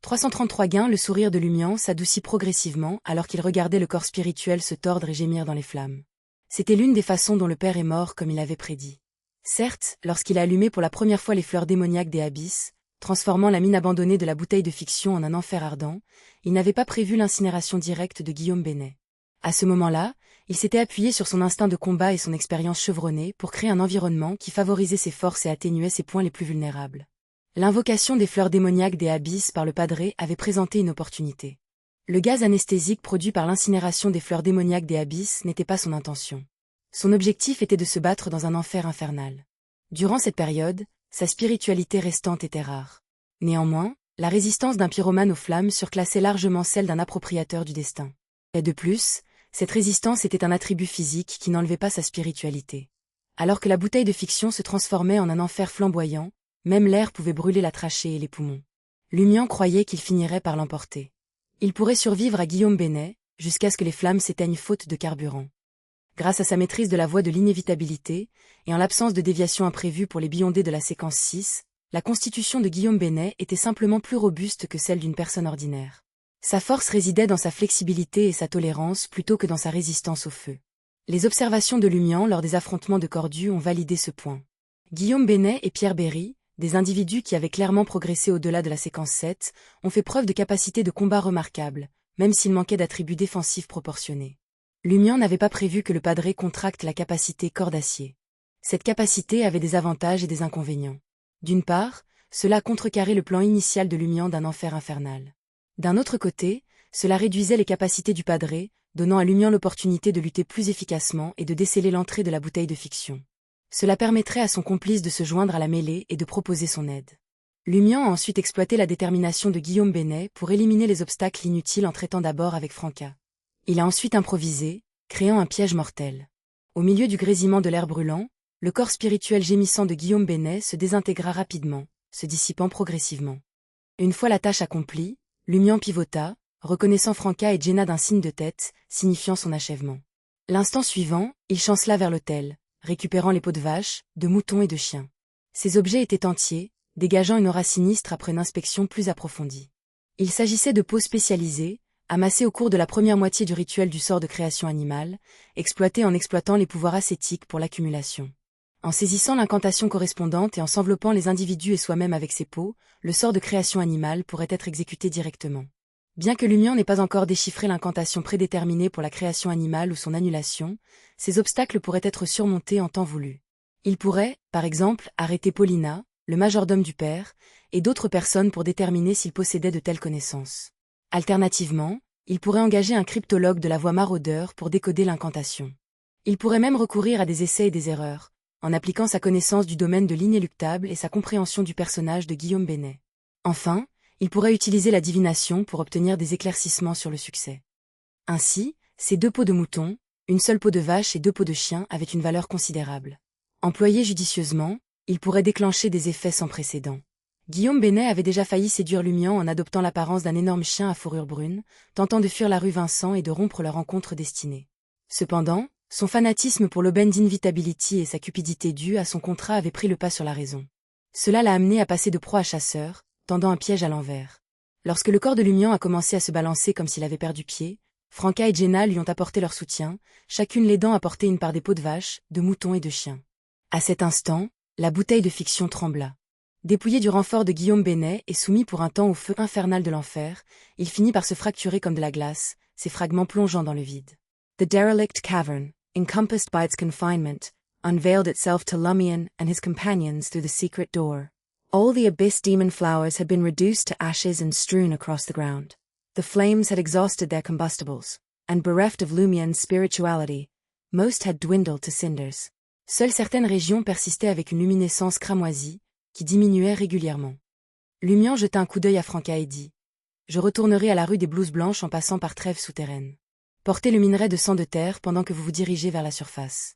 333 gains. Le sourire de Lumian s'adoucit progressivement alors qu'il regardait le corps spirituel se tordre et gémir dans les flammes. C'était l'une des façons dont le père est mort comme il l'avait prédit. Certes, lorsqu'il a allumé pour la première fois les fleurs démoniaques des abysses, transformant la mine abandonnée de la bouteille de fiction en un enfer ardent, il n'avait pas prévu l'incinération directe de Guillaume Bénet. À ce moment-là, il s'était appuyé sur son instinct de combat et son expérience chevronnée pour créer un environnement qui favorisait ses forces et atténuait ses points les plus vulnérables. L'invocation des fleurs démoniaques des abysses par le padré avait présenté une opportunité. Le gaz anesthésique produit par l'incinération des fleurs démoniaques des abysses n'était pas son intention. Son objectif était de se battre dans un enfer infernal. Durant cette période, sa spiritualité restante était rare. Néanmoins, la résistance d'un pyromane aux flammes surclassait largement celle d'un appropriateur du destin. Et de plus, cette résistance était un attribut physique qui n'enlevait pas sa spiritualité. Alors que la bouteille de fiction se transformait en un enfer flamboyant, même l'air pouvait brûler la trachée et les poumons. Lumian croyait qu'il finirait par l'emporter. Il pourrait survivre à Guillaume Bénet, jusqu'à ce que les flammes s'éteignent faute de carburant. Grâce à sa maîtrise de la voie de l'inévitabilité, et en l'absence de déviation imprévue pour les beyondés de la séquence 6, la constitution de Guillaume Bénet était simplement plus robuste que celle d'une personne ordinaire. Sa force résidait dans sa flexibilité et sa tolérance plutôt que dans sa résistance au feu. Les observations de Lumian lors des affrontements de Cordu ont validé ce point. Guillaume Bénet et Pierre Berry, des individus qui avaient clairement progressé au-delà de la séquence 7, ont fait preuve de capacités de combat remarquables, même s'ils manquaient d'attributs défensifs proportionnés. Lumian n'avait pas prévu que le padré contracte la capacité corps d'acier. Cette capacité avait des avantages et des inconvénients. D'une part, cela contrecarrait le plan initial de Lumian d'un enfer infernal. D'un autre côté, cela réduisait les capacités du padré, donnant à Lumian l'opportunité de lutter plus efficacement et de déceler l'entrée de la bouteille de fiction. Cela permettrait à son complice de se joindre à la mêlée et de proposer son aide. Lumian a ensuite exploité la détermination de Guillaume Bénet pour éliminer les obstacles inutiles en traitant d'abord avec Franca. Il a ensuite improvisé, créant un piège mortel. Au milieu du grésillement de l'air brûlant, le corps spirituel gémissant de Guillaume Bénet se désintégra rapidement, se dissipant progressivement. Une fois la tâche accomplie, Lumian pivota, reconnaissant Franca et Jenna d'un signe de tête, signifiant son achèvement. L'instant suivant, il chancela vers l'autel, récupérant les peaux de vache, de moutons et de chiens. Ces objets étaient entiers, dégageant une aura sinistre après une inspection plus approfondie. Il s'agissait de peaux spécialisées, amassées au cours de la première moitié du rituel du sort de création animale, exploitées en exploitant les pouvoirs ascétiques pour l'accumulation. En saisissant l'incantation correspondante et en s'enveloppant les individus et soi-même avec ces peaux, le sort de création animale pourrait être exécuté directement. Bien que Lumian n'ait pas encore déchiffré l'incantation prédéterminée pour la création animale ou son annulation, ces obstacles pourraient être surmontés en temps voulu. Il pourrait, par exemple, arrêter Paulina, le majordome du père, et d'autres personnes pour déterminer s'il possédait de telles connaissances. Alternativement, il pourrait engager un cryptologue de la voie maraudeur pour décoder l'incantation. Il pourrait même recourir à des essais et des erreurs, en appliquant sa connaissance du domaine de l'inéluctable et sa compréhension du personnage de Guillaume Bénet. Enfin, il pourrait utiliser la divination pour obtenir des éclaircissements sur le succès. Ainsi, ces 2 peaux de mouton, une seule peau de vache et 2 peaux de chien avaient une valeur considérable. Employés judicieusement, ils pourraient déclencher des effets sans précédent. Guillaume Bénet avait déjà failli séduire Lumian en adoptant l'apparence d'un énorme chien à fourrure brune, tentant de fuir la rue Vincent et de rompre leur rencontre destinée. Cependant, son fanatisme pour l'aubaine d'Invitability et sa cupidité due à son contrat avaient pris le pas sur la raison. Cela l'a amené à passer de proie à chasseur, tendant un piège à l'envers. Lorsque le corps de Lumian a commencé à se balancer comme s'il avait perdu pied, Franca et Jenna lui ont apporté leur soutien, chacune l'aidant à porter une part des peaux de vache, de mouton et de chien. À cet instant, la bouteille de fiction trembla. Dépouillé du renfort de Guillaume Bénet et soumis pour un temps au feu infernal de l'enfer, il finit par se fracturer comme de la glace, ses fragments plongeant dans le vide. The derelict cavern, encompassed by its confinement, unveiled itself to Lumian and his companions through the secret door. All the abyss demon flowers had been reduced to ashes and strewn across the ground. The flames had exhausted their combustibles, and bereft of Lumian's spirituality, most had dwindled to cinders. Seules certaines régions persistaient avec une luminescence cramoisie, qui diminuait régulièrement. Lumian jeta un coup d'œil à Franca et dit « Je retournerai à la rue des Blouses Blanches en passant par Trèves souterraine. Portez le minerai de sang de terre pendant que vous vous dirigez vers la surface. »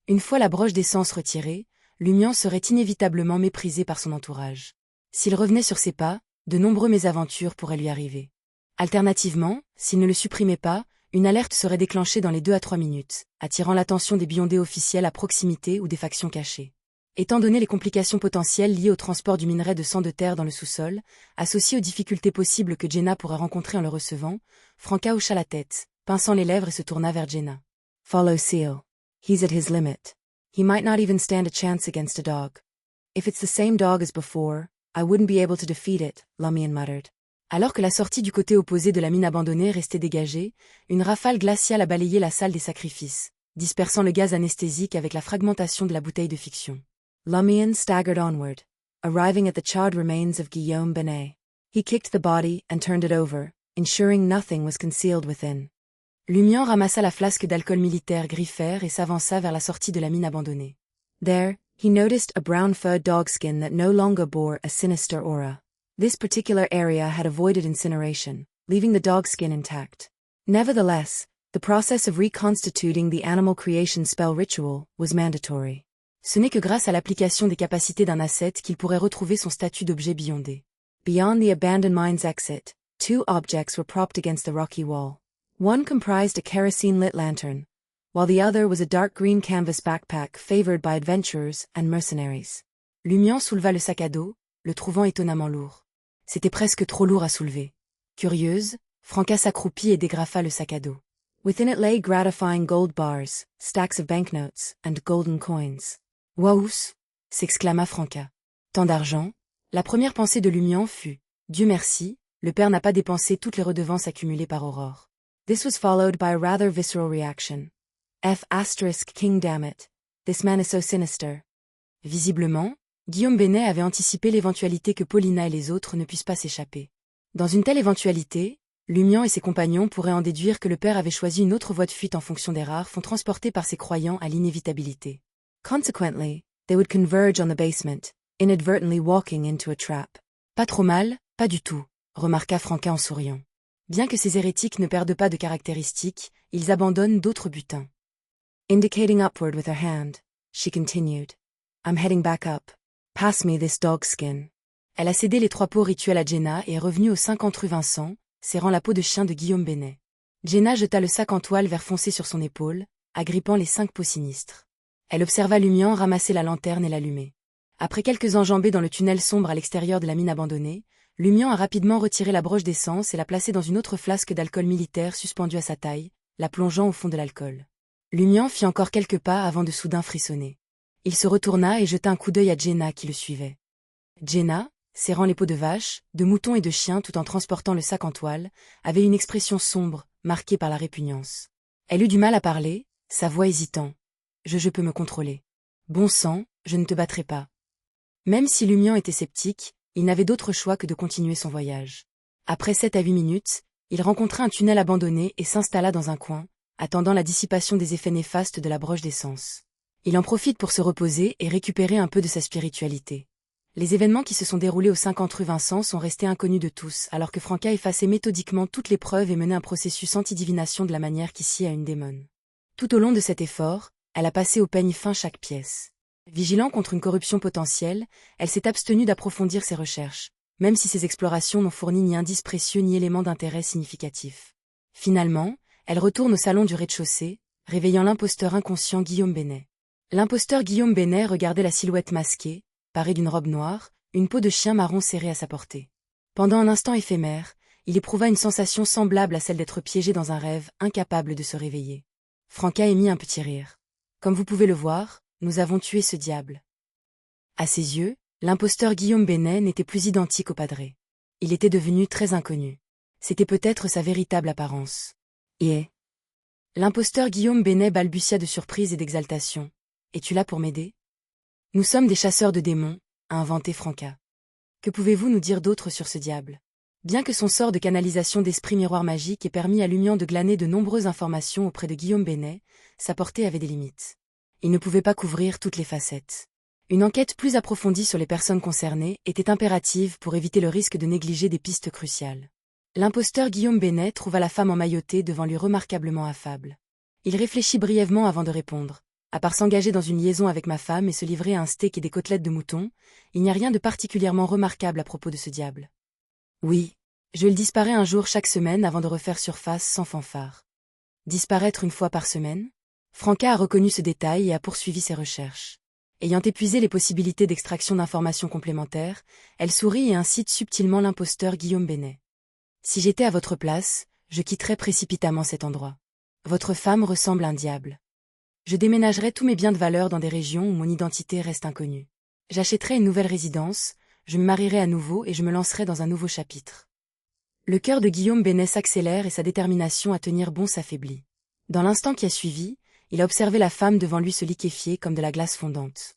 Une fois la broche d'essence retirée, Lumian serait inévitablement méprisé par son entourage. S'il revenait sur ses pas, de nombreuses mésaventures pourraient lui arriver. Alternativement, s'il ne le supprimait pas, une alerte serait déclenchée dans les 2 à 3 minutes, attirant l'attention des beyondés officiels à proximité ou des factions cachées. Étant donné les complications potentielles liées au transport du minerai de sang de terre dans le sous-sol, associées aux difficultés possibles que Jenna pourrait rencontrer en le recevant, Franca hocha la tête, pinçant les lèvres et se tourna vers Jenna. Follow Seal. He's at his limit. He might not even stand a chance against a dog. If it's the same dog as before, I wouldn't be able to defeat it, Lumion muttered. Alors que la sortie du côté opposé de la mine abandonnée restait dégagée, une rafale glaciale a balayé la salle des sacrifices, dispersant le gaz anesthésique avec la fragmentation de la bouteille de fiction. Lumion staggered onward, arriving at the charred remains of Guillaume Benet. He kicked the body and turned it over, ensuring nothing was concealed within. Lumion ramassa la flasque d'alcool militaire gris-fer et s'avança vers la sortie de la mine abandonnée. There, he noticed a brown-furred dogskin that no longer bore a sinister aura. This particular area had avoided incineration, leaving the dogskin intact. Nevertheless, the process of reconstituting the animal creation spell ritual was mandatory. Ce n'est que grâce à l'application des capacités d'un asset qu'il pourrait retrouver son statut d'objet beyondé. Beyond the abandoned mine's exit, two objects were propped against the rocky wall. One comprised a kerosene-lit lantern, while the other was a dark green canvas backpack favored by adventurers and mercenaries. Lumion souleva le sac à dos, le trouvant étonnamment lourd. C'était presque trop lourd à soulever. Curieuse, Franca s'accroupit et dégrafa le sac à dos. Within it lay gratifying gold bars, stacks of banknotes, and golden coins. « Waouh !» s'exclama Franca. « Tant d'argent ?» La première pensée de Lumion fut « Dieu merci, le père n'a pas dépensé toutes les redevances accumulées par Aurore. » This was followed by a rather visceral reaction. King dammit. This man is so sinister. Visiblement, Guillaume Benet avait anticipé l'éventualité que Paulina et les autres ne puissent pas s'échapper. Dans une telle éventualité, Lumion et ses compagnons pourraient en déduire que le père avait choisi une autre voie de fuite en fonction des rares fonds transportés par ses croyants à l'inévitabilité. Consequently, they would converge on the basement, inadvertently walking into a trap. Pas trop mal, pas du tout, remarqua Franca en souriant. Bien que ces hérétiques ne perdent pas de caractéristiques, ils abandonnent d'autres butins. Indicating upward with her hand, she continued. I'm heading back up. Pass me this dog skin. Elle a cédé les 3 pots rituels à Jenna et est revenue aux 50 rue Vincent, serrant la peau de chien de Guillaume Benet. Jenna jeta le sac en toile vert foncé sur son épaule, agrippant les 5 pots sinistres. Elle observa Lumion ramasser la lanterne et l'allumer. Après quelques enjambées dans le tunnel sombre à l'extérieur de la mine abandonnée, Lumion a rapidement retiré la broche d'essence et l'a placée dans une autre flasque d'alcool militaire suspendue à sa taille, la plongeant au fond de l'alcool. Lumion fit encore quelques pas avant de soudain frissonner. Il se retourna et jeta un coup d'œil à Jenna qui le suivait. Jenna, serrant les peaux de vache, de mouton et de chien tout en transportant le sac en toile, avait une expression sombre, marquée par la répugnance. Elle eut du mal à parler, sa voix hésitant. « Je peux me contrôler. Bon sang, je ne te battrai pas. » Même si Lumion était sceptique, il n'avait d'autre choix que de continuer son voyage. Après 7 à 8 minutes, il rencontra un tunnel abandonné et s'installa dans un coin, attendant la dissipation des effets néfastes de la broche d'essence. Il en profite pour se reposer et récupérer un peu de sa spiritualité. Les événements qui se sont déroulés aux 50 rue Vincent sont restés inconnus de tous, alors que Franca effaçait méthodiquement toutes les preuves et menait un processus anti-divination de la manière qui sied à une démone. Tout au long de cet effort, elle a passé au peigne fin chaque pièce. Vigilant contre une corruption potentielle, elle s'est abstenue d'approfondir ses recherches, même si ses explorations n'ont fourni ni indices précieux ni éléments d'intérêt significatifs. Finalement, elle retourne au salon du rez-de-chaussée, réveillant l'imposteur inconscient Guillaume Benet. L'imposteur Guillaume Benet regardait la silhouette masquée, parée d'une robe noire, une peau de chien marron serrée à sa portée. Pendant un instant éphémère, il éprouva une sensation semblable à celle d'être piégé dans un rêve, incapable de se réveiller. Franca émit un petit rire. Comme vous pouvez le voir, nous avons tué ce diable. À ses yeux, l'imposteur Guillaume Benet n'était plus identique au padré. Il était devenu très inconnu. C'était peut-être sa véritable apparence. Et l'imposteur Guillaume Benet balbutia de surprise et d'exaltation. Es-tu là pour m'aider? Nous sommes des chasseurs de démons, a inventé Franca. Que pouvez-vous nous dire d'autre sur ce diable? Bien que son sort de canalisation d'esprit miroir magique ait permis à Lumion de glaner de nombreuses informations auprès de Guillaume Benet, sa portée avait des limites. Il ne pouvait pas couvrir toutes les facettes. Une enquête plus approfondie sur les personnes concernées était impérative pour éviter le risque de négliger des pistes cruciales. L'imposteur Guillaume Benet trouva la femme emmaillotée devant lui remarquablement affable. Il réfléchit brièvement avant de répondre. À part s'engager dans une liaison avec ma femme et se livrer à un steak et des côtelettes de mouton, il n'y a rien de particulièrement remarquable à propos de ce diable. Oui, je le disparais un jour chaque semaine avant de refaire surface sans fanfare. Disparaître une fois par semaine? Franca a reconnu ce détail et a poursuivi ses recherches. Ayant épuisé les possibilités d'extraction d'informations complémentaires, elle sourit et incite subtilement l'imposteur Guillaume Bennet. Si j'étais à votre place, je quitterais précipitamment cet endroit. Votre femme ressemble à un diable. Je déménagerais tous mes biens de valeur dans des régions où mon identité reste inconnue. J'achèterais une nouvelle résidence, je me marierais à nouveau et je me lancerais dans un nouveau chapitre. Le cœur de Guillaume Bennet s'accélère et sa détermination à tenir bon s'affaiblit. Dans l'instant qui a suivi, il a observé la femme devant lui se liquéfier comme de la glace fondante.